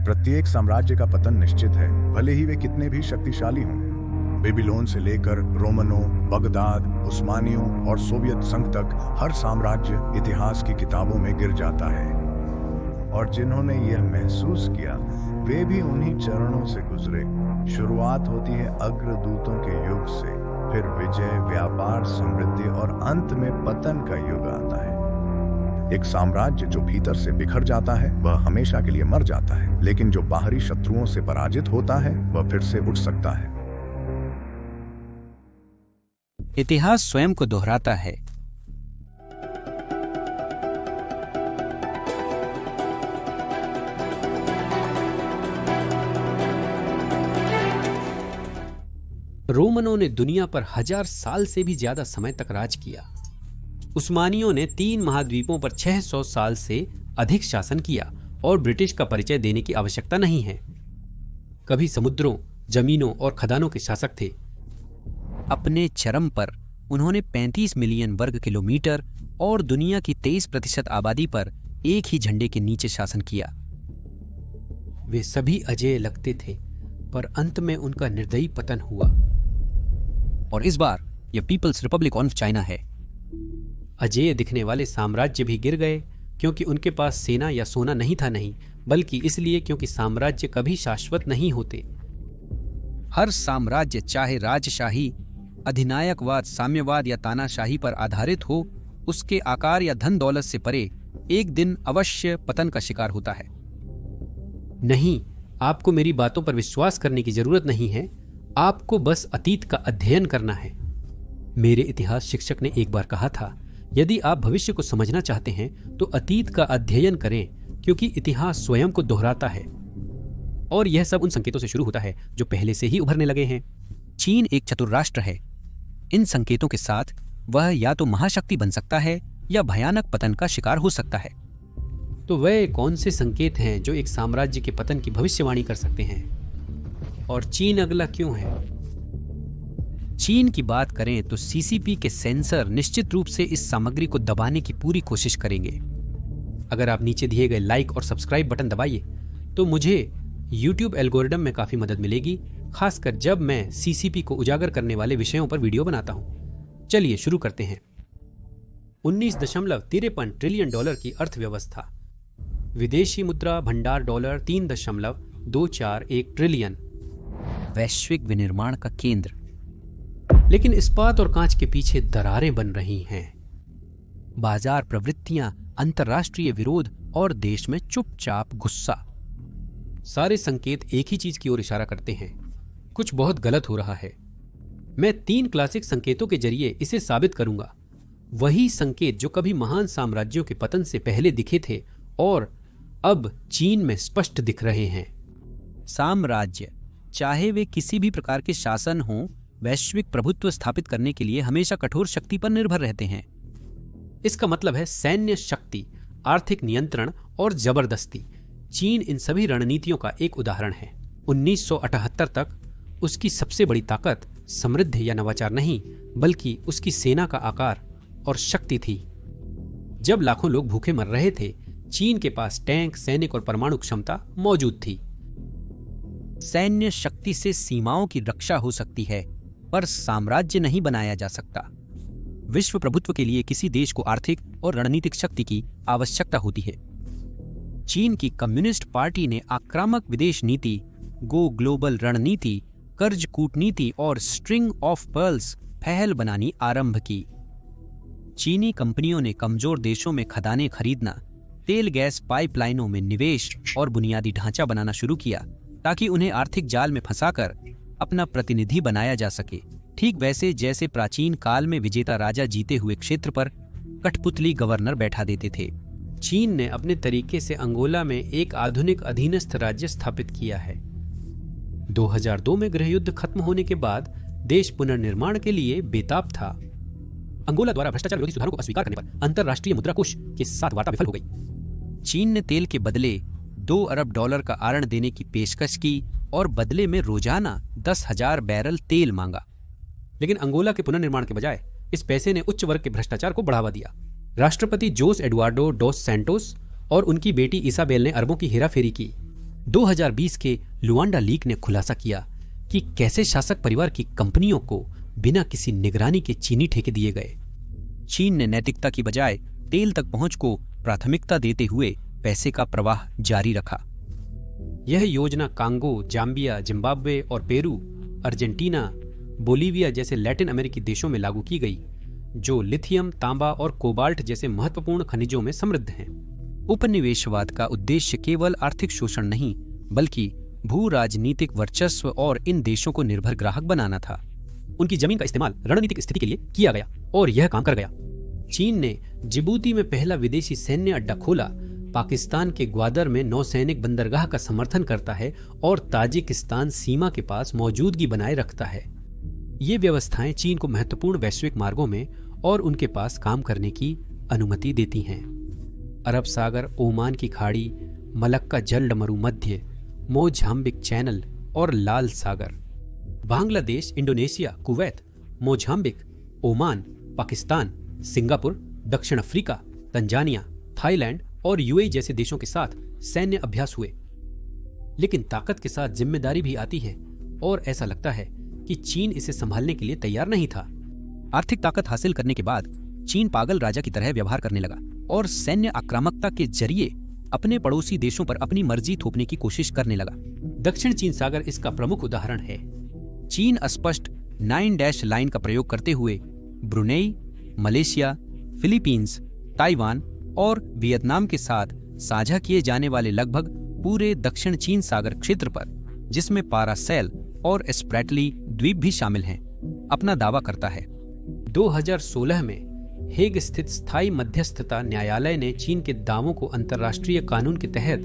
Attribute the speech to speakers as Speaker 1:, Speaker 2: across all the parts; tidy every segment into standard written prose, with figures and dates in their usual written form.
Speaker 1: प्रत्येक साम्राज्य का पतन निश्चित है, भले ही वे कितने भी शक्तिशाली हों। बेबीलोन से लेकर रोमनों, बगदाद, उस्मानियों और सोवियत संघ तक हर साम्राज्य इतिहास की किताबों में गिर जाता है। और जिन्होंने यह महसूस किया वे भी उन्हीं चरणों से गुजरे। शुरुआत होती है अग्रदूतों के युग से, फिर विजय, व्यापार, समृद्धि और अंत में पतन का युग आता है। एक साम्राज्य जो भीतर से बिखर जाता है वह हमेशा के लिए मर जाता है, लेकिन जो बाहरी शत्रुओं से पराजित होता है वह फिर से उठ सकता है।
Speaker 2: इतिहास स्वयं को दोहराता है। रोमनों ने दुनिया पर 1000 साल से भी ज्यादा समय तक राज किया। उस्मानियों ने 3 महाद्वीपों पर 600 साल से अधिक शासन किया और ब्रिटिश का परिचय देने की आवश्यकता नहीं है। कभी समुद्रों, जमीनों और खदानों के शासक थे। अपने चरम पर उन्होंने 35 मिलियन वर्ग किलोमीटर और दुनिया की 23% आबादी पर एक ही झंडे के नीचे शासन किया। वे सभी अजेय लगते थे, पर अंत में उनका निर्दयी पतन हुआ। और इस बार यह पीपल्स रिपब्लिक ऑफ चाइना है। अजेय दिखने वाले साम्राज्य भी गिर गए, क्योंकि उनके पास सेना या सोना नहीं था, नहीं बल्कि इसलिए क्योंकि साम्राज्य कभी शाश्वत नहीं होते। हर साम्राज्य, चाहे राजशाही, अधिनायकवाद, साम्यवाद या तानाशाही पर आधारित हो, उसके आकार या धन दौलत से परे एक दिन अवश्य पतन का शिकार होता है। नहीं, आपको मेरी बातों पर विश्वास करने की जरूरत नहीं है, आपको बस अतीत का अध्ययन करना है। मेरे इतिहास शिक्षक ने एक बार कहा था, यदि आप भविष्य को समझना चाहते हैं तो अतीत का अध्ययन करें, क्योंकि इतिहास स्वयं को दोहराता है। और यह सब उन संकेतों से शुरू होता है जो पहले से ही उभरने लगे हैं। चीन एक चतुर राष्ट्र है। इन संकेतों के साथ वह या तो महाशक्ति बन सकता है या भयानक पतन का शिकार हो सकता है। तो वह कौन से संकेत हैं जो एक साम्राज्य के पतन की भविष्यवाणी कर सकते हैं? और चीन अगला क्यों है? चीन की बात करें तो सीसीपी के सेंसर निश्चित रूप से इस सामग्री को दबाने की पूरी कोशिश करेंगे। अगर आप नीचे दिए गए लाइक और सब्सक्राइब बटन दबाइए तो मुझे YouTube एल्गोरिदम में काफी मदद मिलेगी, खासकर जब मैं सीसीपी को उजागर करने वाले विषयों पर वीडियो बनाता हूं। चलिए शुरू करते हैं। 19.53 ट्रिलियन डॉलर की अर्थव्यवस्था, विदेशी मुद्रा भंडार डॉलर 3.241 ट्रिलियन, वैश्विक विनिर्माण का केंद्र। लेकिन इस्पात और कांच के पीछे दरारें बन रही हैं। बाजार प्रवृत्तियां, अंतर्राष्ट्रीय विरोध और देश में चुपचाप गुस्सा। सारे संकेत एक ही चीज की ओर इशारा करते हैं, कुछ बहुत गलत हो रहा है। मैं 3 क्लासिक संकेतों के जरिए इसे साबित करूंगा। वही संकेत जो कभी महान साम्राज्यों के पतन से पहले दिखे थे और अब चीन में स्पष्ट दिख रहे हैं। साम्राज्य, चाहे वे किसी भी प्रकार के शासन हों, वैश्विक प्रभुत्व स्थापित करने के लिए हमेशा कठोर शक्ति पर निर्भर रहते हैं। इसका मतलब है सैन्य शक्ति, आर्थिक नियंत्रण और जबरदस्ती। चीन इन सभी रणनीतियों का एक उदाहरण है। 1978 तक उसकी सबसे बड़ी ताकत समृद्धि या नवाचार नहीं, बल्कि उसकी सेना का आकार और शक्ति थी। जब लाखों लोग भूखे मर रहे थे, चीन के पास टैंक, सैनिक और परमाणु क्षमता मौजूद थी। सैन्य शक्ति से सीमाओं की रक्षा हो सकती है, पर साम्राज्य नहीं बनाया जा सकता। विश्व प्रभुत्व के लिए किसी देश को आर्थिक और रणनीतिक शक्ति की आवश्यकता होती है। चीन की कम्युनिस्ट पार्टी ने आक्रामक विदेश नीति, गो ग्लोबल रणनीति, कर्ज कूटनीति और स्ट्रिंग ऑफ पर्ल्स पहल बनानी आरंभ की। चीनी कंपनियों ने कमजोर देशों में खदानें खरीदना, तेल गैस पाइपलाइनों में निवेश और बुनियादी ढांचा बनाना शुरू किया, ताकि उन्हें आर्थिक जाल में फंसाकर अपना प्रतिनिधि बनाया जा सके। ठीक वैसे जैसे प्राचीन काल में विजेता राजा जीते हुए क्षेत्र पर कठपुतली गवर्नर बैठा देते थे। चीन ने अपने तरीके से अंगोला में एक आधुनिक अधीनस्थ राज्य स्थापित किया है। 2002 में गृहयुद्ध खत्म होने के बाद देश पुनर्निर्माण के लिए बेताब था। अंगोला द्वारा भ्रष्टाचार विरोधी सुधारों को अस्वीकार करने पर अंतरराष्ट्रीय मुद्रा कोष के साथ वार्ता विफल हो गई। चीन ने तेल के बदले $2 अरब का आरण देने की पेशकश की और बदले में रोजाना 10,000 बैरल तेल मांगा। लेकिन अंगोला के पुनर्निर्माण के बजाय इस पैसे ने उच्च वर्ग के भ्रष्टाचार को बढ़ावा दिया। राष्ट्रपति जोस एडुआर्डो डोस सैंटोस और उनकी बेटी इसाबेल ने अरबों की हेराफेरी की। 2020 के लुआंडा लीक ने खुलासा किया कि कैसे शासक परिवार की कंपनियों को बिना किसी निगरानी के चीनी ठेके दिए गए।
Speaker 3: चीन ने नैतिकता की बजाय तेल तक पहुंच को प्राथमिकता देते हुए पैसे का प्रवाह जारी रखा।
Speaker 2: यह योजना कांगो, जाम्बिया, जिम्बाब्वे और पेरू, अर्जेंटीना, बोलीविया जैसे लैटिन अमेरिकी देशों में लागू की गई, जो लिथियम, तांबा और कोबाल्ट जैसे महत्वपूर्ण खनिजों में समृद्ध हैं।
Speaker 3: उपनिवेशवाद का उद्देश्य केवल आर्थिक शोषण नहीं, बल्कि भू राजनीतिक वर्चस्व और इन देशों को निर्भर ग्राहक बनाना था।
Speaker 2: उनकी जमीन का इस्तेमाल रणनीतिक स्थिति के लिए किया गया और यह काम कर गया। चीन ने जिबूती में पहला विदेशी सैन्य अड्डा खोला, पाकिस्तान के ग्वादर में नौसैनिक बंदरगाह का समर्थन करता है और ताजिकिस्तान सीमा के पास मौजूदगी बनाए रखता है। ये व्यवस्थाएं चीन को महत्वपूर्ण वैश्विक मार्गों में और उनके पास काम करने की अनुमति देती हैं। अरब सागर, ओमान की खाड़ी, मलक्का जलडमरू मध्य, मोजाम्बिक चैनल और लाल सागर, Bangladesh, Indonesia, Kuwait, Mozambique, Oman, Pakistan, Singapore, दक्षिण अफ्रीका, तंजानिया, थाईलैंड और यूएई जैसे देशों के साथ सैन्य अभ्यास हुए। लेकिन ताकत के साथ जिम्मेदारी भी आती है और ऐसा लगता है कि चीन इसे संभालने के लिए तैयार नहीं था।
Speaker 3: आर्थिक ताकत हासिल करने के बाद चीन पागल राजा की तरह व्यवहार करने लगा और सैन्य आक्रामकता के जरिए अपने पड़ोसी देशों पर अपनी मर्जी थोपने की कोशिश करने लगा।
Speaker 2: दक्षिण चीन सागर इसका प्रमुख उदाहरण है।
Speaker 3: चीन अस्पष्ट 9 लाइन का प्रयोग करते हुए ब्रुनेई, मलेशिया, फिलीपींस, ताइवान और वियतनाम के साथ साझा किए जाने वाले लगभग पूरे दक्षिण चीन सागर क्षेत्र पर, जिसमें पारासेल और स्प्रैटली द्वीप भी शामिल हैं, अपना दावा करता है।
Speaker 2: 2016 में हेग स्थित स्थायी मध्यस्थता न्यायालय ने चीन के दावों को अंतर्राष्ट्रीय कानून के तहत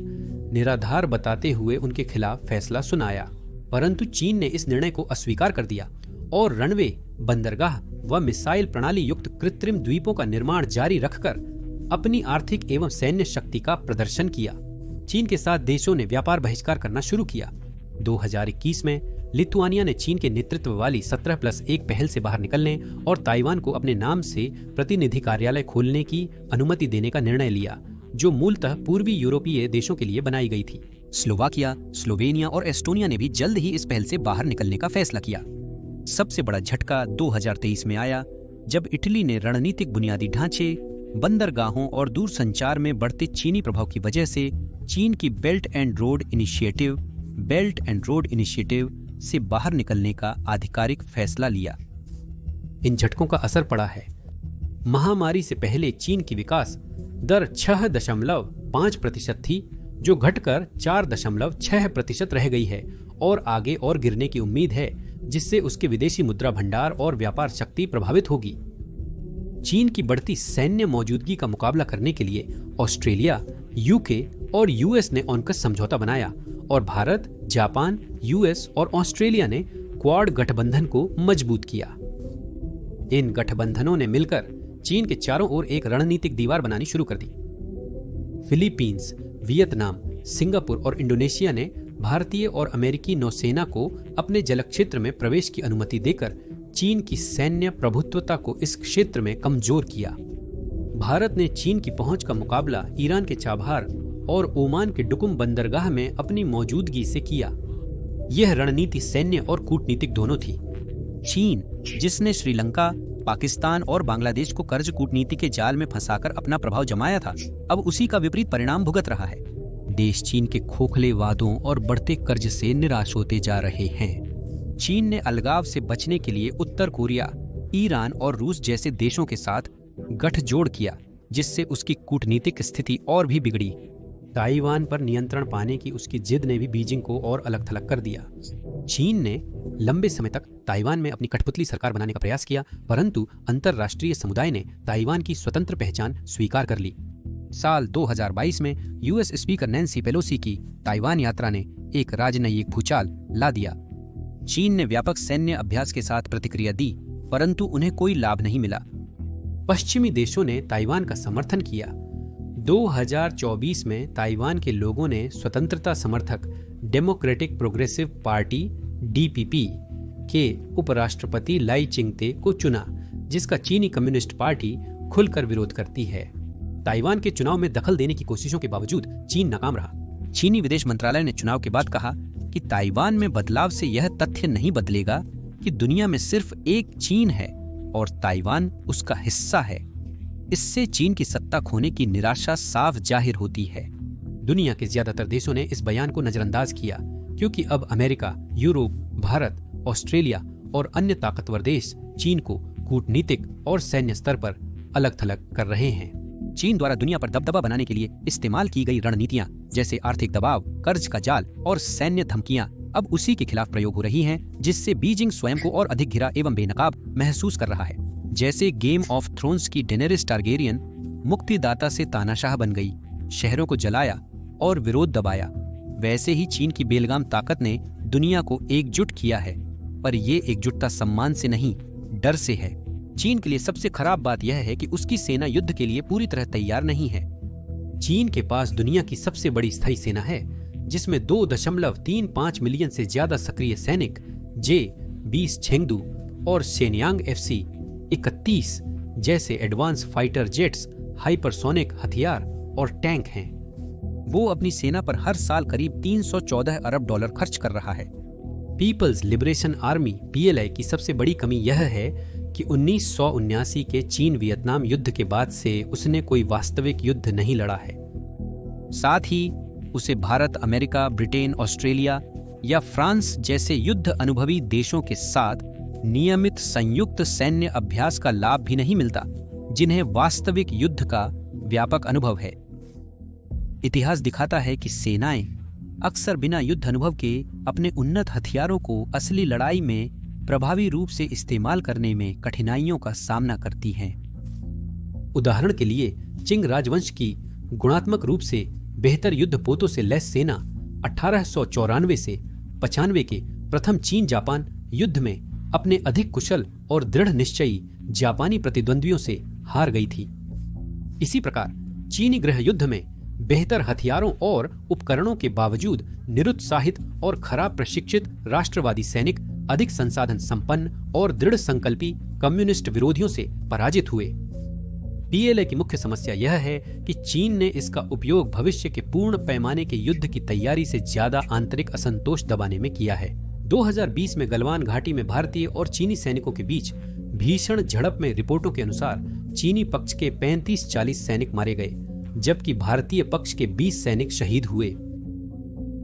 Speaker 2: निराधार बताते हुए उनके खिलाफ फैसला सुनाया, परंतु चीन ने इस निर्णय को अस्वीकार कर दिया और रनवे, बंदरगाह व मिसाइल प्रणाली युक्त कृत्रिम द्वीपों का निर्माण जारी रखकर अपनी आर्थिक एवं सैन्य शक्ति का प्रदर्शन किया। चीन के साथ देशों ने व्यापार बहिष्कार करना शुरू किया। 2021 में लिथुआनिया ने चीन के नेतृत्व वाली 17+1 पहल से बाहर निकलने और ताइवान को अपने नाम से प्रतिनिधि कार्यालय खोलने की अनुमति देने का निर्णय लिया, जो मूलतः पूर्वी यूरोपीय देशों के लिए बनाई गई थी।
Speaker 3: स्लोवाकिया, स्लोवेनिया और एस्टोनिया ने भी जल्द ही इस पहल से बाहर निकलने का फैसला किया। सबसे बड़ा झटका 2023 में आया, जब इटली ने रणनीतिक बुनियादी ढांचे, बंदरगाहों और दूरसंचार में बढ़ते चीनी प्रभाव की वजह से चीन की बेल्ट एंड रोड इनिशिएटिव से बाहर निकलने का आधिकारिक फैसला लिया।
Speaker 2: इन झटकों का असर पड़ा है। महामारी से पहले चीन की विकास दर 6.5% थी, जो घटकर 4.6% रह गई है और आगे और गिरने की उम्मीद है, जिससे उसके विदेशी मुद्रा भंडार और व्यापार शक्ति प्रभावित होगी। चीन की बढ़ती सैन्य मौजूदगी का मुकाबला करने के लिए ऑस्ट्रेलिया, यूके और यूएस ने ऑनकस समझौता बनाया और भारत, जापान, यूएस और ऑस्ट्रेलिया ने क्वाड गठबंधन को मजबूत किया। इन गठबंधनों ने मिलकर चीन के चारों ओर एक रणनीतिक दीवार बनानी शुरू कर दी। फिलीपींस, वियतनाम, सिंगापुर और इंडोनेशिया ने भारतीय और अमेरिकी नौसेना को अपने जलक्षेत्र में प्रवेश की अनुमति देकर चीन की सैन्य प्रभुत्वता को इस क्षेत्र में कमजोर किया। भारत ने चीन की पहुंच का मुकाबला ईरान के चाबहार और ओमान के डुकुम बंदरगाह में अपनी मौजूदगी से किया। यह रणनीति सैन्य और कूटनीतिक दोनों थी।
Speaker 3: चीन, जिसने श्रीलंका, पाकिस्तान और बांग्लादेश को कर्ज कूटनीति के जाल में फंसाकर अपना प्रभाव जमाया था, अब उसी का विपरीत परिणाम भुगत रहा है। देश चीन के खोखले वादों और बढ़ते कर्ज से निराश होते जा रहे हैं। चीन ने अलगाव से बचने के लिए उत्तर कोरिया, ईरान और रूस जैसे देशों के साथ गठजोड़ किया, जिससे उसकी कूटनीतिक स्थिति और भी बिगड़ी।
Speaker 2: ताइवान पर नियंत्रण पाने की उसकी जिद ने भी बीजिंग को और अलग थलग कर दिया। चीन ने लंबे समय तक ताइवान में अपनी कठपुतली सरकार बनाने का प्रयास किया, परंतु अंतर्राष्ट्रीय समुदाय ने ताइवान की स्वतंत्र पहचान स्वीकार कर ली।
Speaker 3: साल 2022 में यूएस स्पीकर नैन्सी पेलोसी की ताइवान यात्रा ने एक राजनयिक भूचाल ला दिया। चीन ने व्यापक सैन्य अभ्यास के साथ प्रतिक्रिया दी, परंतु उन्हें कोई लाभ नहीं मिला।
Speaker 2: पश्चिमी देशों ने ताइवान का समर्थन किया। 2024 में ताइवान के लोगों ने स्वतंत्रता समर्थक डेमोक्रेटिक प्रोग्रेसिव पार्टी DPP के उपराष्ट्रपति लाई चिंगते को चुना, जिसका चीनी कम्युनिस्ट पार्टी खुलकर विरोध करती है। ताइवान के चुनाव में दखल देने की कोशिशों के बावजूद चीन नाकाम रहा।
Speaker 3: चीनी विदेश मंत्रालय ने चुनाव के बाद कहा कि ताइवान में बदलाव से यह तथ्य नहीं बदलेगा कि दुनिया में सिर्फ एक चीन है और ताइवान उसका हिस्सा है। इससे चीन की सत्ता खोने की निराशा साफ जाहिर होती है।
Speaker 2: दुनिया के ज्यादातर देशों ने इस बयान को नजरअंदाज किया क्योंकि अब अमेरिका, यूरोप, भारत, ऑस्ट्रेलिया और अन्य ताकतवर देश चीन को कूटनीतिक और सैन्य स्तर पर अलग थलग कर रहे हैं।
Speaker 3: चीन द्वारा दुनिया पर दबदबा बनाने के लिए इस्तेमाल की गई रणनीतियां जैसे आर्थिक दबाव, कर्ज का जाल और सैन्य धमकियां अब उसी के खिलाफ प्रयोग हो रही हैं, जिससे बीजिंग स्वयं को और अधिक घिरा एवं बेनकाब महसूस कर रहा है। जैसे गेम ऑफ थ्रोन्स की डेनेरिस टारगेरियन मुक्तिदाता से तानाशाह बन गई, शहरों को जलाया और विरोध दबाया, वैसे ही चीन की बेलगाम ताकत ने दुनिया को एकजुट किया है। पर ये एकजुटता सम्मान से नहीं, डर से है। चीन के लिए सबसे खराब बात यह है कि उसकी सेना युद्ध के लिए पूरी तरह तैयार नहीं है।
Speaker 2: चीन के पास दुनिया की सबसे बड़ी स्थायी सेना है, जिसमें 2.35 मिलियन से ज्यादा सक्रिय सैनिक, J-20 चेंगडू और शेनयांग FC-31 जैसे एडवांस फाइटर जेट्स, हाइपरसोनिक हथियार और टैंक हैं।
Speaker 3: वो अपनी सेना पर हर साल करीब 314 अरब डॉलर खर्च कर रहा है।
Speaker 2: पीपल्स लिबरेशन आर्मी PLA की सबसे बड़ी कमी यह है कि 1979 के चीन वियतनाम युद्ध के बाद से उसने कोई वास्तविक युद्ध नहीं लड़ा है।
Speaker 3: साथ ही उसे भारत, अमेरिका, ब्रिटेन, ऑस्ट्रेलिया या फ्रांस जैसे युद्ध अनुभवी देशों के साथ नियमित संयुक्त सैन्य अभ्यास का लाभ भी नहीं मिलता, जिन्हें वास्तविक युद्ध का व्यापक अनुभव है। इतिहास दिखाता है कि सेनाएं अक्सर बिना युद्ध अनुभव के अपने उन्नत हथियारों को असली लड़ाई में प्रभावी रूप से इस्तेमाल करने में कठिनाइयों का सामना करती हैं।
Speaker 2: उदाहरण के लिए चिंग राजवंश की गुणात्मक रूप से बेहतर युद्धपोतों से लैस सेना 1894 से 95 के प्रथम चीन जापान युद्ध में अपने अधिक कुशल और दृढ़ निश्चयी जापानी प्रतिद्वंद्वियों से हार गई थी। इसी प्रकार चीनी गृह युद्ध में बेहतर हथियारों और उपकरणों के बावजूद निरुत्साहित और खराब प्रशिक्षित राष्ट्रवादी सैनिक अधिक संसाधन संपन्न और दृढ़ संकल्पी कम्युनिस्ट विरोधियों से पराजित हुए। PLA की मुख्य समस्या यह है कि चीन ने इसका उपयोग भविष्य के पूर्ण पैमाने के युद्ध की तैयारी से ज्यादा आंतरिक असंतोष दबाने में किया है। 2020 में गलवान घाटी में भारतीय और चीनी सैनिकों के बीच भीषण झड़प में रिपोर्टों के अनुसार चीनी पक्ष के 35-40 सैनिक मारे गए, जबकि भारतीय पक्ष के 20 सैनिक शहीद हुए।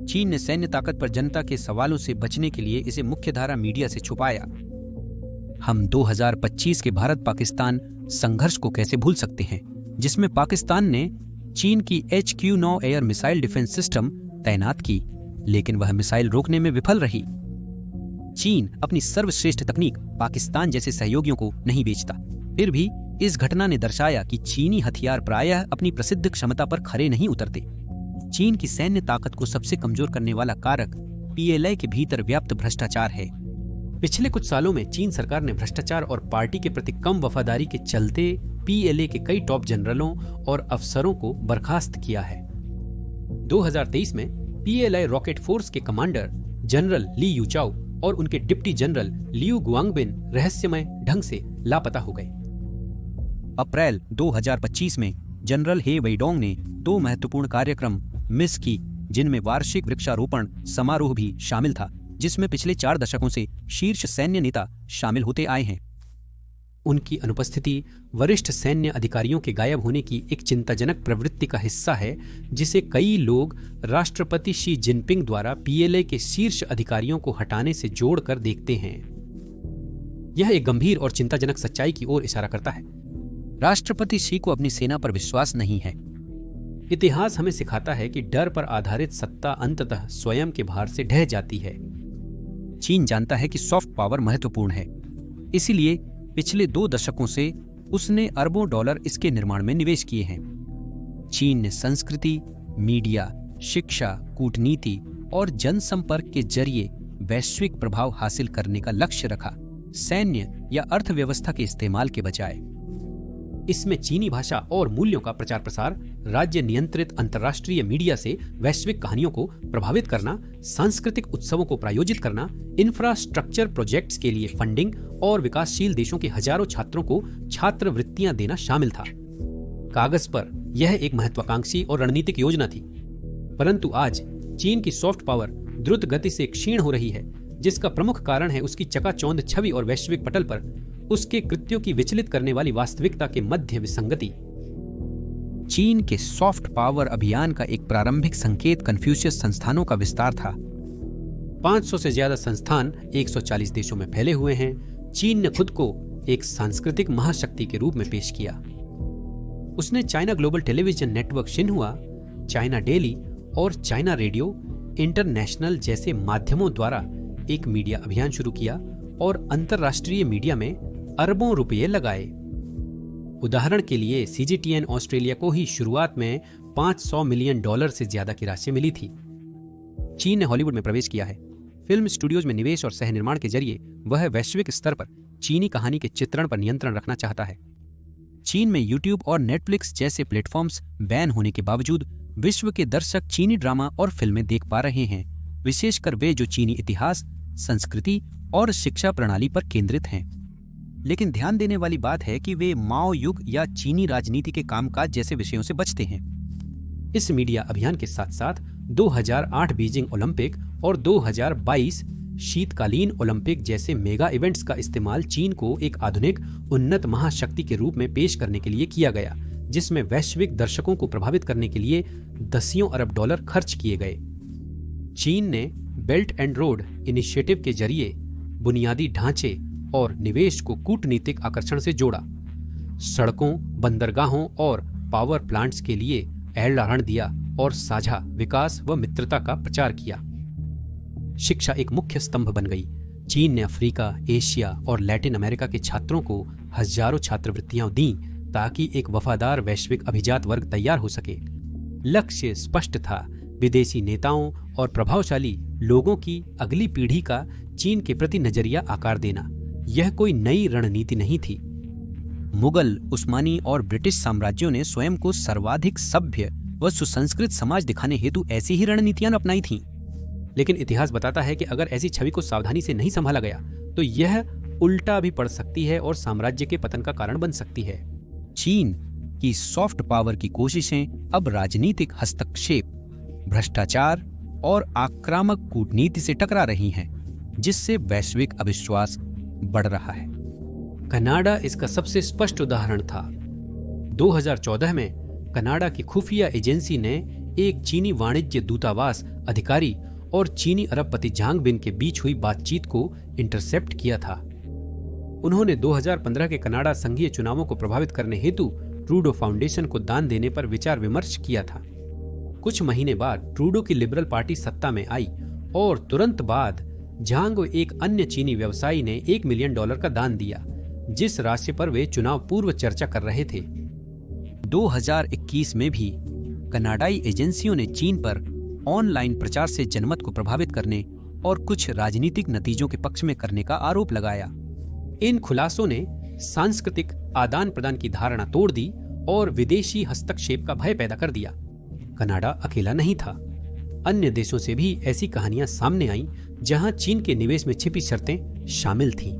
Speaker 3: चीन ने सैन्य ताकत पर जनता के सवालों से बचने के लिए इसे मुख्यधारा मीडिया से छुपाया। हम 2025 के भारत पाकिस्तान संघर्ष को कैसे भूल सकते हैं, जिसमें पाकिस्तान ने चीन की HQ-9 air missile defence system तैनात की, लेकिन वह मिसाइल रोकने में विफल रही। चीन अपनी सर्वश्रेष्ठ तकनीक पाकिस्तान जैसे सहयोगियों को नहीं बेचता। फिर भी इस घटना ने दर्शाया कि चीनी हथियार प्रायः अपनी प्रसिद्ध क्षमता पर खरे नहीं उतरते। चीन की सैन्य ताकत को सबसे कमजोर करने वाला कारक PLA के भीतर व्याप्त भ्रष्टाचार है।
Speaker 2: पिछले कुछ सालों में चीन सरकार ने भ्रष्टाचार और पार्टी के प्रति कम वफादारी के चलते PLA के कई टॉप जनरलों और अफसरों को बर्खास्त किया है। 2023 में PLA रॉकेट फोर्स के कमांडर जनरल ली यूचाओ और उनके डिप्टी जनरल लियू गुआंगबिन रहस्यमय ढंग से लापता हो गए।
Speaker 3: अप्रैल 2025 में जनरल हे वेइडोंग ने 2 महत्वपूर्ण कार्यक्रम मिस की, जिनमें वार्षिक वृक्षारोपण समारोह भी शामिल था, जिसमें पिछले 4 दशकों से शीर्ष सैन्य नेता शामिल होते आए हैं।
Speaker 2: उनकी अनुपस्थिति वरिष्ठ सैन्य अधिकारियों के गायब होने की एक चिंताजनक प्रवृत्ति का हिस्सा है, जिसे कई लोग राष्ट्रपति शी जिनपिंग द्वारा PLA के शीर्ष अधिकारियों को हटाने से जोड़कर देखते हैं। यह एक गंभीर और चिंताजनक सच्चाई की ओर इशारा करता है।
Speaker 3: राष्ट्रपति शी को अपनी सेना पर विश्वास नहीं है।
Speaker 2: इतिहास हमें सिखाता है कि डर पर आधारित सत्ता अंततः स्वयं के भार से ढह जाती है।
Speaker 3: चीन जानता है कि सॉफ्ट पावर महत्वपूर्ण है, इसीलिए पिछले 2 दशकों से उसने अरबों डॉलर इसके निर्माण में निवेश किए हैं। चीन ने संस्कृति, मीडिया, शिक्षा, कूटनीति और जनसंपर्क के जरिए वैश्विक प्रभाव हासिल करने का लक्ष्य रखा, सैन्य या अर्थव्यवस्था के इस्तेमाल के बजाय।
Speaker 2: इसमें चीनी भाषा और मूल्यों का प्रचार प्रसार, राज्य नियंत्रित अंतर्राष्ट्रीय मीडिया से वैश्विक कहानियों को प्रभावित करना, सांस्कृतिक उत्सवों को प्रायोजित करना, इंफ्रास्ट्रक्चर प्रोजेक्ट्स के लिए फंडिंग और विकासशील देशों के हजारों छात्रों को छात्रवृत्तियां देना शामिल था। कागज पर यह एक महत्वाकांक्षी और रणनीतिक योजना थी, परंतु आज चीन की सॉफ्ट पावर द्रुत गति से क्षीण हो रही है, जिसका प्रमुख कारण है उसकी चकाचौंध छवि और वैश्विक पटल पर उसके कृत्यों की विचलित करने वाली वास्तविकता के मध्य विसंगति।
Speaker 3: चीन के सॉफ्ट पावर अभियान का एक प्रारंभिक संकेत कन्फ्यूशियस संस्थानों का विस्तार था।
Speaker 2: 500 से ज्यादा संस्थान 140 देशों में फैले हुए हैं। चीन ने खुद को एक सांस्कृतिक महाशक्ति के रूप में पेश किया। उसने China global television network Xinhua, China daily और चाइना रेडियो इंटरनेशनल जैसे माध्यमों द्वारा एक मीडिया अभियान शुरू किया और अंतरराष्ट्रीय मीडिया में अरबों रुपये लगाए। उदाहरण के लिए CGTN ऑस्ट्रेलिया को ही शुरुआत में $500 मिलियन से ज्यादा की राशि मिली थी। चीन ने हॉलीवुड में प्रवेश किया है। फिल्म स्टूडियोज में निवेश और सह निर्माण के जरिए वह वैश्विक स्तर पर चीनी कहानी के चित्रण पर नियंत्रण रखना चाहता है। चीन में यूट्यूब और नेटफ्लिक्स जैसे प्लेटफॉर्म्स बैन होने के बावजूद विश्व के दर्शक चीनी ड्रामा और फिल्में देख पा रहे हैं, विशेषकर वे जो चीनी इतिहास, संस्कृति और शिक्षा प्रणाली पर केंद्रित हैं। लेकिन ध्यान देने वाली बात है कि वे माओ युग या चीनी राजनीति के कामकाज जैसे विषयों से बचते हैं। इस मीडिया अभियान के साथ साथ 2008 बीजिंग ओलंपिक और 2022 शीतकालीन ओलंपिक जैसे मेगा इवेंट्स का इस्तेमाल चीन को एक आधुनिक उन्नत महाशक्ति के रूप में पेश करने के लिए किया गया, जिसमें वैश्विक दर्शकों को प्रभावित करने के लिए दसियों अरब डॉलर खर्च किए गए। चीन ने बेल्ट एंड रोड इनिशिएटिव के जरिए बुनियादी ढांचे और निवेश को कूटनीतिक आकर्षण से जोड़ा। सड़कों, बंदरगाहों और पावर प्लांट्स के लिए एहलान दिया और साझा विकास व मित्रता का प्रचार किया। शिक्षा एक मुख्य स्तंभ बन गई। चीन ने अफ्रीका, एशिया और लैटिन अमेरिका के छात्रों को हजारों छात्रवृत्तियां दी ताकि एक वफादार वैश्विक अभिजात वर्ग तैयार हो सके। लक्ष्य स्पष्ट था, विदेशी नेताओं और प्रभावशाली लोगों की अगली पीढ़ी का चीन के प्रति नजरिया आकार देना। यह कोई नई रणनीति नहीं थी।
Speaker 3: मुगल, उस्मानी और ब्रिटिश साम्राज्यों ने स्वयं को सर्वाधिक सभ्य व सुसंस्कृत समाज दिखाने हेतु ऐसी ही रणनीतियां अपनाई थीं।
Speaker 2: लेकिन इतिहास बताता है कि अगर ऐसी छवि को सावधानी से नहीं संभाला गया तो यह उल्टा भी पड़ सकती है और साम्राज्य के पतन का कारण बन सकती है।
Speaker 3: चीन की सॉफ्ट पावर की कोशिशें अब राजनीतिक हस्तक्षेप, भ्रष्टाचार और आक्रामक कूटनीति से टकरा रही हैं, जिससे वैश्विक अविश्वास बढ़ रहा है।
Speaker 2: कनाडा इसका सबसे स्पष्ट उदाहरण था। 2014 में कनाडा की खुफिया एजेंसी ने एक चीनी वाणिज्य दूतावास अधिकारी और चीनी अरबपति झांग बिन के बीच हुई बातचीत को इंटरसेप्ट किया था। उन्होंने 2015 के कनाडा संघीय चुनावों को प्रभावित करने हेतु ट्रूडो फाउंडेशन को दान देने पर विचार विमर्श किया था। कुछ महीने बाद ट्रूडो की लिबरल पार्टी सत्ता में आई और तुरंत बाद झांग व एक अन्य चीनी व्यवसायी ने $1 मिलियन का दान दिया, जिस राशि पर वे चुनाव पूर्व चर्चा कर रहे थे।
Speaker 3: 2021 में भी कनाडाई एजेंसियों ने चीन पर ऑनलाइन प्रचार से जनमत को प्रभावित करने और कुछ राजनीतिक नतीजों के पक्ष में करने का आरोप लगाया।
Speaker 2: इन खुलासों ने सांस्कृतिक आदान प्रदान की धारणा तोड़ दी और विदेशी हस्तक्षेप का भय पैदा कर दिया। कनाडा अकेला नहीं था। अन्य देशों से भी ऐसी कहानियां सामने आईं जहां चीन के निवेश में छिपी शर्तें शामिल थीं।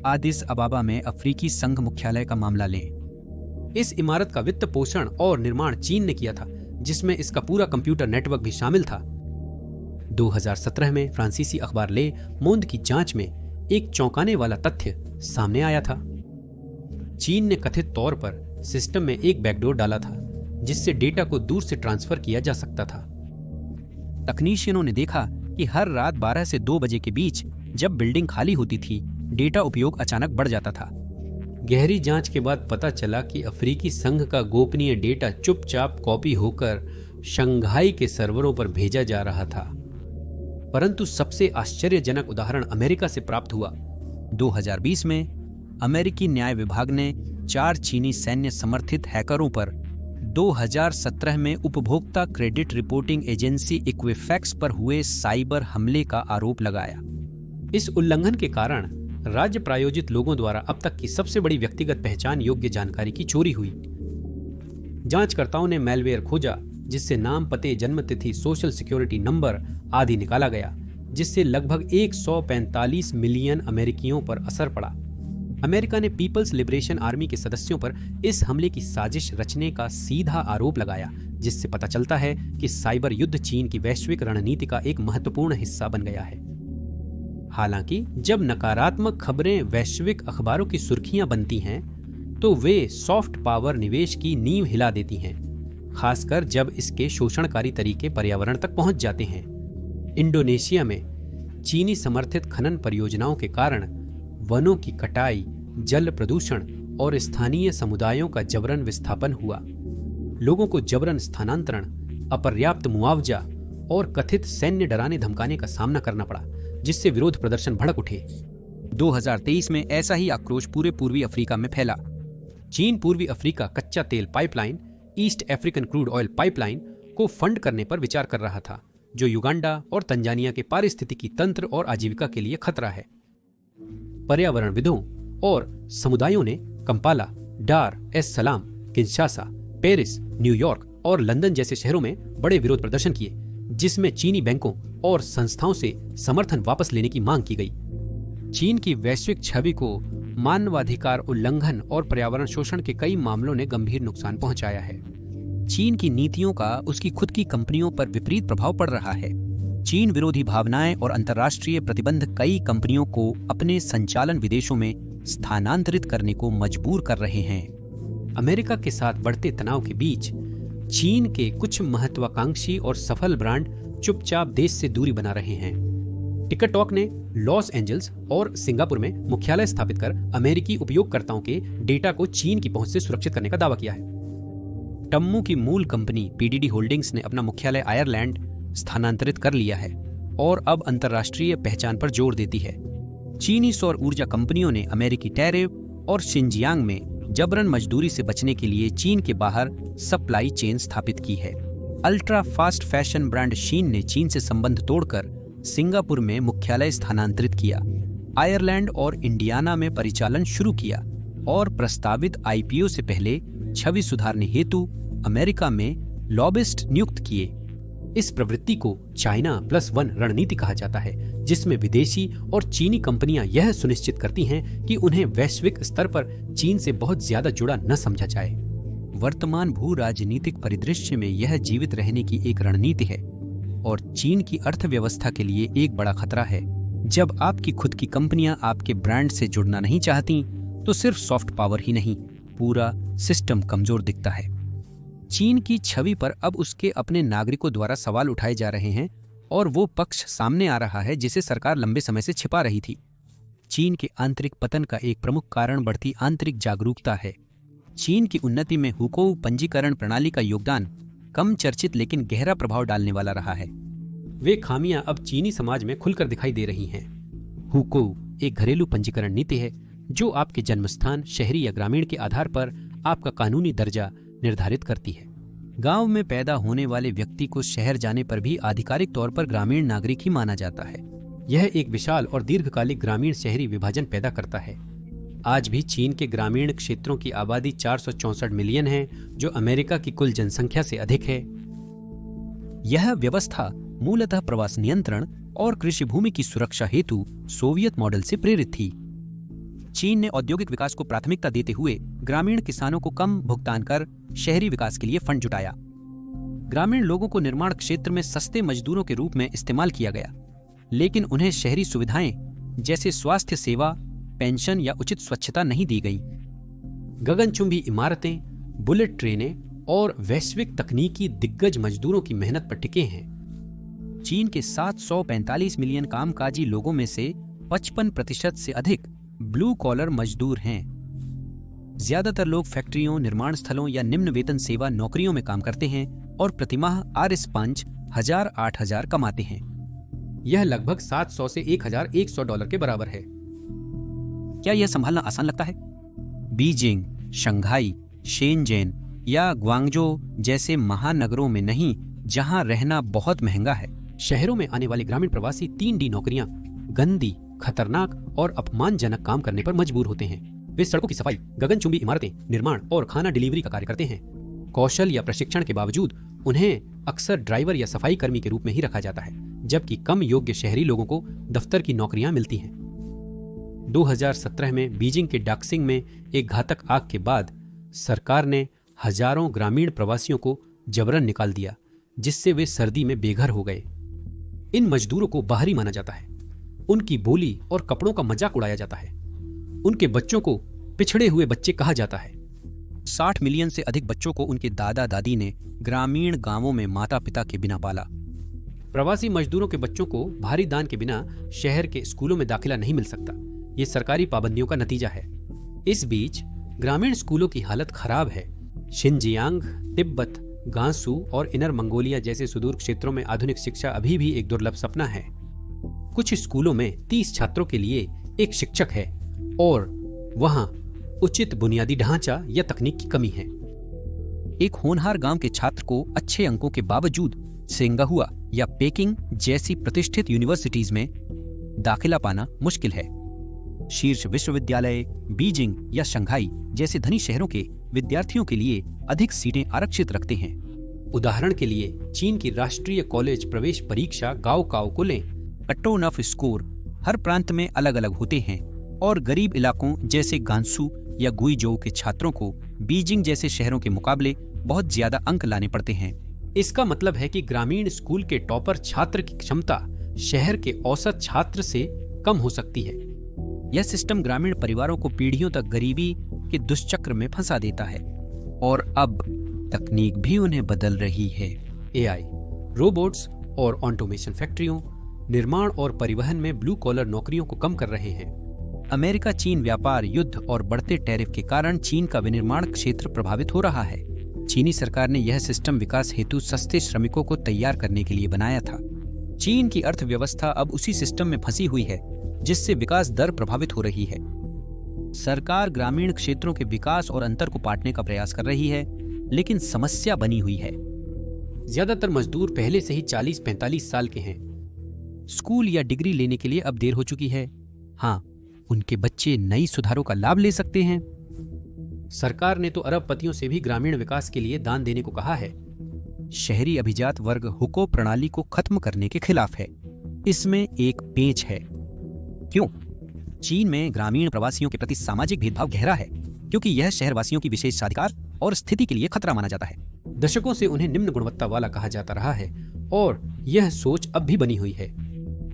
Speaker 3: आदिस अबाबा में अफ्रीकी संघ मुख्यालय का मामला लें।
Speaker 2: इस इमारत का वित्त पोषण और निर्माण चीन ने किया था, जिसमें इसका पूरा कंप्यूटर नेटवर्क भी शामिल था। 2017 में फ्रांसीसी अखबार ले मोंद की जांच में एक चौंकाने वाला तथ्य सामने आया था। चीन ने कथित तौर पर सिस्टम में एक बैकडोर डाला था, जिससे डेटा को दूर से ट्रांसफर किया जा सकता था।
Speaker 3: तकनीशियनों ने देखा कि हर रात 12 से 2 बजे के बीच जब बिल्डिंग खाली होती थी, डेटा उपयोग अचानक बढ़ जाता था।
Speaker 2: गहरी जांच के बाद पता चला कि अफ्रीकी संघ का गोपनीय डेटा चुपचाप कॉपी होकर शंघाई के सर्वरों पर भेजा जा रहा था। परंतु सबसे आश्चर्यजनक उदाहरण अमेरिका से प्राप्त हुआ।
Speaker 3: 2020 में अमेरिकी न्याय विभाग ने 4 चीनी सैन्य समर्थित हैकरों पर 2017 में उपभोक्ता क्रेडिट रिपोर्टिंग एजेंसी इक्विफैक्स पर हुए साइबर हमले का आरोप लगाया।
Speaker 2: इस उल्लंघन के कारण राज्य प्रायोजित लोगों द्वारा अब तक की सबसे बड़ी व्यक्तिगत पहचान योग्य जानकारी की चोरी हुई। जांचकर्ताओं ने मैलवेयर खोजा, जिससे नाम, पते, जन्मतिथि, सोशल सिक्योरिटी नंबर आदि निकाला गया, जिससे लगभग 145 मिलियन अमेरिकियों पर असर पड़ा। अमेरिका ने पीपल्स लिबरेशन आर्मी के सदस्यों पर इस हमले की साजिश रचने का सीधा आरोप लगाया, जिससे पता चलता है कि साइबर युद्ध चीन की वैश्विक रणनीति का एक महत्वपूर्ण हिस्सा बन गया है। हालांकि जब नकारात्मक खबरें वैश्विक अखबारों की सुर्खियां बनती हैं, तो वे सॉफ्ट पावर निवेश की नींव हिला देती हैं, खासकर जब इसके शोषणकारी तरीके पर्यावरण तक पहुंच जाते हैं। इंडोनेशिया में चीनी समर्थित खनन परियोजनाओं के कारण वनों की कटाई, जल प्रदूषण और स्थानीय समुदायों का जबरन विस्थापन हुआ। लोगों को जबरन स्थानांतरण, अपर्याप्त मुआवजा और कथित सैन्य डराने धमकाने का सामना करना पड़ा, जिससे विरोध प्रदर्शन भड़क उठे।
Speaker 3: 2023 में ऐसा ही आक्रोश पूरे पूर्वी अफ्रीका में फैला।
Speaker 2: चीन पूर्वी अफ्रीका कच्चा तेल pipeline, east African crude oil pipeline को फंड करने पर विचार कर रहा था, जो युगांडा और तंजानिया के पारिस्थितिकी तंत्र और आजीविका के लिए खतरा है। पर्यावरणविदों और समुदायों ने कंपाला, डार एस सलाम, किंशासा, पेरिस, न्यूयॉर्क और लंदन जैसे शहरों में बड़े विरोध प्रदर्शन किए, जिसमें चीनी बैंकों और संस्थाओं से समर्थन वापस लेने की मांग की गई। चीन की वैश्विक छवि को मानवाधिकार उल्लंघन और पर्यावरण शोषण के कई मामलों ने गंभीर नुकसान पहुंचाया है।
Speaker 3: चीन की नीतियों का उसकी खुद की कंपनियों पर विपरीत प्रभाव पड़ रहा है। चीन विरोधी भावनाएं और अंतर्राष्ट्रीय प्रतिबंध कई कंपनियों को अपने संचालन विदेशों में स्थानांतरित करने को मजबूर कर रहे हैं।
Speaker 2: अमेरिका के साथ बढ़ते तनाव के बीच चीन के कुछ महत्वाकांक्षी और सफल ब्रांड चुपचाप देश से दूरी बना रहे हैं। टिकटॉक ने लॉस एंजल्स और सिंगापुर में मुख्यालय स्थापित कर अमेरिकी उपयोगकर्ताओं के डेटा को चीन की पहुंच से सुरक्षित करने का दावा किया है।
Speaker 3: टम्मू की मूल कंपनी पीडीडी होल्डिंग्स ने अपना मुख्यालय आयरलैंड स्थानांतरित कर लिया है और अब अंतर्राष्ट्रीय पहचान पर जोर देती है। चीनी सौर ऊर्जा कंपनियों ने अमेरिकी टैरिफ और शिनजियांग में जबरन मजदूरी से बचने के लिए चीन के बाहर सप्लाई चेन स्थापित की है। अल्ट्रा फास्ट फैशन ब्रांड शीन ने चीन से संबंध तोड़कर सिंगापुर में मुख्यालय स्थानांतरित किया, आयरलैंड और इंडियाना में परिचालन शुरू किया और प्रस्तावित आईपीओ से पहले छवि सुधारने हेतु अमेरिका में लॉबिस्ट नियुक्त किए। इस प्रवृत्ति को चाइना +1 रणनीति कहा जाता है, जिसमें विदेशी और चीनी कंपनियां यह सुनिश्चित करती हैं कि उन्हें वैश्विक स्तर पर चीन से बहुत ज्यादा जुड़ा न समझा जाए। वर्तमान भू राजनीतिक परिदृश्य में यह जीवित रहने की एक रणनीति है और चीन की अर्थव्यवस्था के लिए एक बड़ा खतरा है। जब आपकी खुद की कंपनियां आपके ब्रांड से जुड़ना नहीं चाहती, तो सिर्फ सॉफ्ट पावर ही नहीं, पूरा सिस्टम कमजोर दिखता है। चीन की छवि पर अब उसके अपने नागरिकों द्वारा सवाल उठाए जा रहे हैं और वो पक्ष सामने आ रहा है जिसे सरकार लंबे समय से छिपा रही थी। चीन के आंतरिक पतन का एक प्रमुख कारण बढ़ती आंतरिक जागरूकता है। चीन की उन्नति में हुकोउ पंजीकरण प्रणाली का योगदान कम चर्चित लेकिन गहरा प्रभाव डालने वाला रहा है।
Speaker 2: वे खामियां अब चीनी समाज में खुलकर दिखाई दे रही हैं। हुकोउ एक घरेलू पंजीकरण नीति है जो आपके जन्मस्थान, शहरी या ग्रामीण के आधार पर आपका कानूनी दर्जा निर्धारित करती है।
Speaker 3: गांव में पैदा होने वाले व्यक्ति को शहर जाने पर भी आधिकारिक तौर पर ग्रामीण नागरिक ही माना जाता है।
Speaker 2: यह एक विशाल और दीर्घकालिक ग्रामीण शहरी विभाजन पैदा करता है। आज भी चीन के ग्रामीण क्षेत्रों की आबादी 464 मिलियन है, जो अमेरिका की कुल जनसंख्या से अधिक है।
Speaker 3: यह व्यवस्था मूलतः प्रवास नियंत्रण और कृषि भूमि की सुरक्षा हेतु सोवियत मॉडल से प्रेरित थी। चीन ने औद्योगिक विकास को प्राथमिकता देते हुए ग्रामीण किसानों को कम भुगतान कर शहरी विकास के लिए फंड जुटाया। ग्रामीण लोगों को निर्माण क्षेत्र में सस्ते मजदूरों के रूप में इस्तेमाल किया गया, लेकिन उन्हें शहरी सुविधाएं जैसे स्वास्थ्य सेवा, पेंशन या उचित स्वच्छता नहीं दी गई।
Speaker 2: गगनचुंबी इमारतें, बुलेट ट्रेनें और वैश्विक तकनीकी दिग्गज मजदूरों की मेहनत पर टिके हैं।
Speaker 3: चीन के 745 मिलियन कामकाजी लोगों में से 55% से अधिक ब्लू कॉलर मजदूर हैं। ज्यादातर लोग फैक्ट्रियों, निर्माण स्थलों या निम्न वेतन सेवा नौकरियों में काम करते हैं और प्रतिमाह $8,000 8,000 कमाते हैं।
Speaker 2: यह लगभग $700 से $1,100 के बराबर है।
Speaker 3: क्या यह संभालना आसान लगता है? बीजिंग, शंघाई, शेनजेन या ग्वांगजो जैसे महानगरों में नहीं, जहां रहना बहुत महंगा है।
Speaker 2: शहरों में आने वाले ग्रामीण प्रवासी 3D नौकरियां, गंदी, खतरनाक और अपमानजनक काम करने पर मजबूर होते हैं। वे सड़कों की सफाई, गगनचुंबी इमारतें, निर्माण और खाना डिलीवरी का कार्य करते हैं। कौशल या प्रशिक्षण के बावजूद उन्हें अक्सर ड्राइवर या सफाई कर्मी के रूप में ही रखा जाता है, जबकि कम योग्य शहरी लोगों को दफ्तर की नौकरियां मिलती हैं। 2017 में बीजिंग के डाक्सिंग में एक घातक आग के बाद सरकार ने हजारों ग्रामीण प्रवासियों को जबरन निकाल दिया, जिससे वे सर्दी में बेघर हो गए। इन मजदूरों को बाहरी माना जाता है, उनकी बोली और कपड़ों का मजाक उड़ाया जाता है, उनके बच्चों को पिछड़े हुए बच्चे कहा जाता है।
Speaker 3: 60 मिलियन से अधिक बच्चों को उनके दादा दादी ने ग्रामीण गांवों में माता पिता के बिना पाला।
Speaker 2: प्रवासी मजदूरों के बच्चों को भारी दान के बिना शहर के स्कूलों में दाखिला नहीं मिल सकता। ये सरकारी पाबंदियों का नतीजा है। इस बीच ग्रामीण स्कूलों की हालत खराब है। शिनजियांग, तिब्बत, गांसू और इनर मंगोलिया जैसे सुदूर क्षेत्रों में आधुनिक शिक्षा अभी भी एक दुर्लभ सपना है। कुछ स्कूलों में 30 छात्रों के लिए एक शिक्षक है और वहां उचित बुनियादी ढांचा या तकनीक की कमी है।
Speaker 3: एक होनहार गांव के छात्र को अच्छे अंकों के बावजूद सिंगाहुआ या पेकिंग जैसी प्रतिष्ठित यूनिवर्सिटीज में दाखिला पाना मुश्किल है। शीर्ष विश्वविद्यालय बीजिंग या शंघाई जैसे धनी शहरों के विद्यार्थियों के लिए अधिक सीटें आरक्षित रखते हैं।
Speaker 2: उदाहरण के लिए चीन की राष्ट्रीय कॉलेज प्रवेश परीक्षा गाओकाओ को लें।
Speaker 3: कट ऑफ स्कोर हर प्रांत में अलग अलग होते हैं और गरीब इलाकों जैसे गांसू या गुइजोउ के छात्रों को बीजिंग जैसे शहरों के मुकाबले बहुत ज्यादा अंक लाने पड़ते हैं।
Speaker 2: इसका मतलब है कि ग्रामीण स्कूल के टॉपर छात्र की क्षमता शहर के औसत छात्र से कम हो सकती है।
Speaker 3: यह सिस्टम ग्रामीण परिवारों को पीढ़ियों तक गरीबी के दुष्चक्र में फंसा देता है और अब तकनीक भी उन्हें बदल रही है।
Speaker 2: एआई, रोबोट्स और ऑटोमेशन फैक्ट्रियों, निर्माण और परिवहन में ब्लू कॉलर नौकरियों को कम कर रहे हैं।
Speaker 3: अमेरिका चीन व्यापार युद्ध और बढ़ते टैरिफ के कारण चीन का विनिर्माण क्षेत्र प्रभावित हो रहा है। चीनी सरकार ने यह सिस्टम विकास हेतु सस्ते श्रमिकों को तैयार करने के लिए बनाया था। चीन की अर्थव्यवस्था अब उसी सिस्टम में फंसी हुई है जिससे विकास दर प्रभावित हो रही है। सरकार ग्रामीण क्षेत्रों के विकास और अंतर को पाटने का प्रयास कर रही है, लेकिन समस्या बनी हुई है।
Speaker 2: ज्यादातर मजदूर पहले से ही 40-45 साल के हैं।
Speaker 3: स्कूल या डिग्री लेने के लिए अब देर हो चुकी है। हाँ, उनके बच्चे नई सुधारों का लाभ ले सकते हैं।
Speaker 2: सरकार ने तो अरबपतियों से भी ग्रामीण विकास के लिए दान देने को कहा है।
Speaker 3: शहरी अभिजात वर्ग हुको प्रणाली को खत्म करने के खिलाफ है। इसमें एक पेंच है। क्यों? चीन में ग्रामीण प्रवासियों के प्रति सामाजिक भेदभाव गहरा है, क्योंकि यह शहरवासियों की विशेषाधिकार और स्थिति के लिए खतरा माना जाता है।
Speaker 2: दशकों से उन्हें निम्न गुणवत्ता वाला कहा जाता रहा है और यह सोच अब भी बनी हुई है।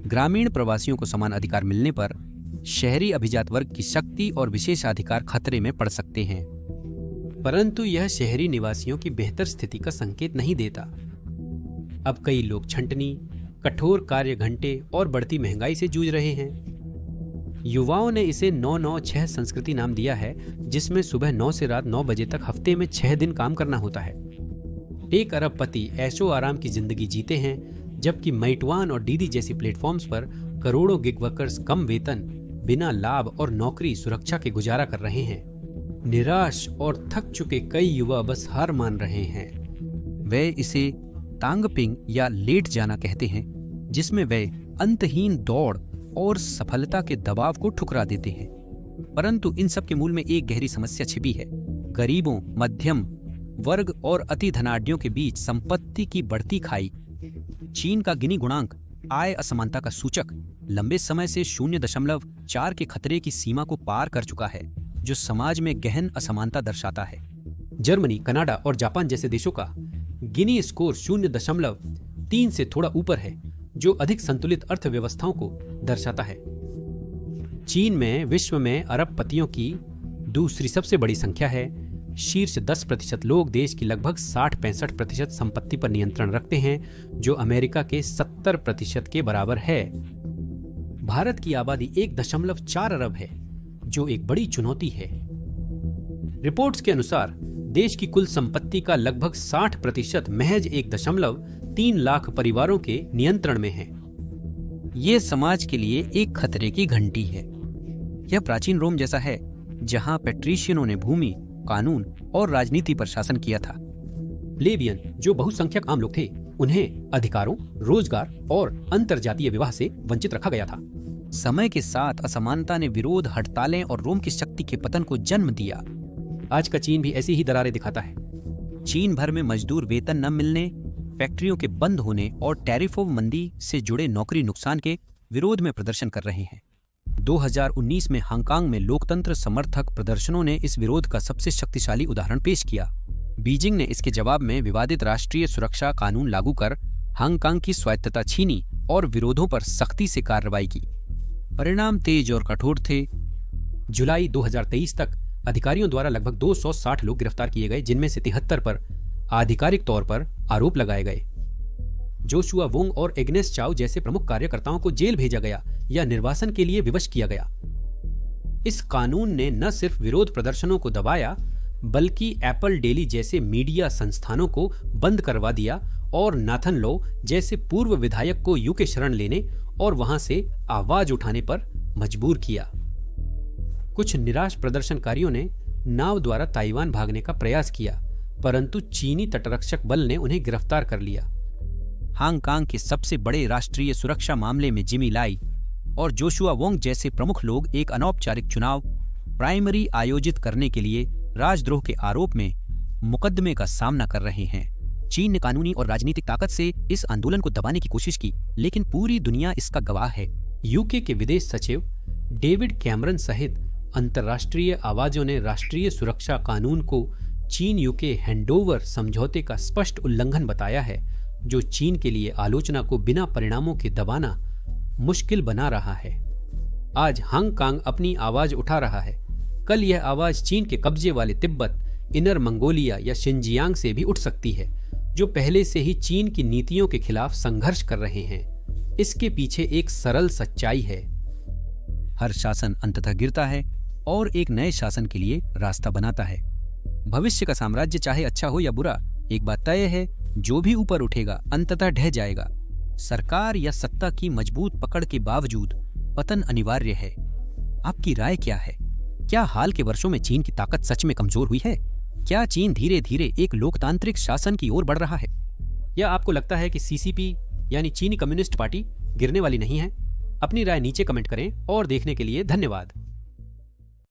Speaker 3: ग्रामीण प्रवासियों को समान अधिकार मिलने पर शहरी अभिजात वर्ग की शक्ति और विशेषाधिकार खतरे में पड़ सकते हैं।
Speaker 2: परंतु यह शहरी निवासियों की बेहतर स्थिति का संकेत नहीं देता। अब कई लोग छंटनी, कठोर कार्य घंटे और बढ़ती महंगाई से जूझ रहे हैं। युवाओं ने इसे 9-9-6 संस्कृति नाम दिया है, जिसमें सुबह 9 से रात 9 बजे तक हफ्ते में 6 दिन काम करना होता है। एक अरबपति ऐशो आराम की जिंदगी जीते हैं, जबकि मेइटुआन और डीडी जैसी प्लेटफॉर्म्स पर करोड़ों गिग वर्कर्स कम वेतन, बिना लाभ और नौकरी सुरक्षा के गुजारा कर रहे हैं। निराश और थक चुके कई युवा बस हार मान रहे हैं।
Speaker 3: वे इसे तांगपिंग या लेट जाना कहते हैं, जिसमें वे अंतहीन दौड़ और सफलता के दबाव को ठुकरा देते हैं। परंतु इन सब के मूल में एक गहरी समस्या छिपी है। गरीबों, मध्यम वर्ग और अति धनाढ्यों के बीच संपत्ति की बढ़ती खाई। चीन का गिनी गुणांक आय असमानता का सूचक लंबे समय से 0.4 के खतरे की सीमा को पार कर चुका है, जो समाज में गहन असमानता दर्शाता है।
Speaker 2: जर्मनी, कनाडा और जापान जैसे देशों का गिनी स्कोर 0.3 से थोड़ा ऊपर है, जो अधिक संतुलित अर्थव्यवस्थाओं को दर्शाता है। चीन में विश्व में अरबपतियों की दूसरी सबसे बड़ी संख्या है। शीर्ष 10% लोग देश की लगभग 60-65% संपत्ति पर नियंत्रण रखते हैं, जो अमेरिका के 70% के बराबर है। भारत की आबादी 1.4 अरब है, जो एक बड़ी चुनौती है। रिपोर्ट्स के अनुसार देश की कुल संपत्ति का लगभग 60% महज 1.3 लाख परिवारों के नियंत्रण में है।
Speaker 3: ये समाज के लिए एक खतरे की घंटी है। यह प्राचीन रोम जैसा है, जहां पेट्रिशियनों ने भूमि, कानून और राजनीति पर शासन किया था।
Speaker 2: प्लेबियन, जो बहुसंख्यक आम लोग थे, उन्हें अधिकारों, रोजगार और अंतरजातीय विवाह से वंचित रखा गया था।
Speaker 3: समय के साथ असमानता ने विरोध, हड़तालें और रोम की शक्ति के पतन को जन्म दिया।
Speaker 2: आज का चीन भी ऐसी ही दरारें दिखाता है।
Speaker 3: चीन भर में मजदूर वेतन न मिलने, फैक्ट्रियों के बंद होने और टैरिफ मंदी से जुड़े नौकरी नुकसान के विरोध में प्रदर्शन कर रहे हैं। 2019 में हांगकांग में लोकतंत्र समर्थक प्रदर्शनों ने इस विरोध का सबसे शक्तिशाली उदाहरण पेश किया। बीजिंग ने इसके जवाब में विवादित राष्ट्रीय सुरक्षा कानून लागू कर हांगकांग की स्वायत्तता छीनी और विरोधों पर सख्ती से कार्रवाई की। परिणाम तेज और कठोर थे।
Speaker 2: जुलाई 2023 तक अधिकारियों द्वारा लगभग 260 लोग गिरफ्तार किए गए, जिनमें से 73 पर आधिकारिक तौर पर आरोप लगाए गए। जोशुआ वोंग और एग्नेस चाओ जैसे प्रमुख कार्यकर्ताओं को जेल भेजा गया या निर्वासन के लिए विवश किया गया। इस कानून ने न सिर्फ विरोध प्रदर्शनों को दबाया, बल्कि एप्पल डेली जैसे मीडिया संस्थानों को बंद करवा दिया और नाथन लो जैसे पूर्व विधायक को यूके शरण लेने और वहां से आवाज उठाने पर मजबूर किया। कुछ निराश प्रदर्शनकारियों ने नाव द्वारा ताइवान भागने का प्रयास किया, परंतु चीनी तटरक्षक बल ने उन्हें गिरफ्तार कर लिया।
Speaker 3: हांगकांग के सबसे बड़े राष्ट्रीय सुरक्षा मामले में जिमी लाई और जोशुआ वोंग जैसे प्रमुख लोग एक अनौपचारिक चुनाव प्राइमरी आयोजित करने के लिए राजद्रोह के आरोप में मुकदमे का सामना कर रहे हैं। चीन ने कानूनी और राजनीतिक ताकत से इस आंदोलन को दबाने की कोशिश की, लेकिन पूरी दुनिया इसका गवाह है।
Speaker 2: यूके के विदेश सचिव डेविड कैमरन सहित अंतर्राष्ट्रीय आवाजों ने राष्ट्रीय सुरक्षा कानून को चीन यूके हैंडओवर समझौते का स्पष्ट उल्लंघन बताया है, जो चीन के लिए आलोचना को बिना परिणामों के दबाना मुश्किल बना रहा है। आज हांगकांग अपनी आवाज उठा रहा है, कल यह आवाज चीन के कब्जे वाले तिब्बत, इनर मंगोलिया या शिनजियांग से भी उठ सकती है, जो पहले से ही चीन की नीतियों के खिलाफ संघर्ष कर रहे हैं। इसके पीछे एक सरल सच्चाई है।
Speaker 3: हर शासन अंततः गिरता है और एक नए शासन के लिए रास्ता बनाता है। भविष्य का साम्राज्य चाहे अच्छा हो या बुरा, एक बात तय है, जो भी ऊपर उठेगा अंततः ढह जाएगा। सरकार या सत्ता की मजबूत पकड़ के बावजूद पतन अनिवार्य है। आपकी राय क्या है? क्या हाल के वर्षों में चीन की ताकत सच में कमजोर हुई है? क्या चीन धीरे धीरे एक लोकतांत्रिक शासन की ओर बढ़ रहा है?
Speaker 2: या आपको लगता है कि सीसीपी यानी चीनी कम्युनिस्ट पार्टी गिरने वाली नहीं है? अपनी राय नीचे कमेंट करें और देखने के लिए धन्यवाद।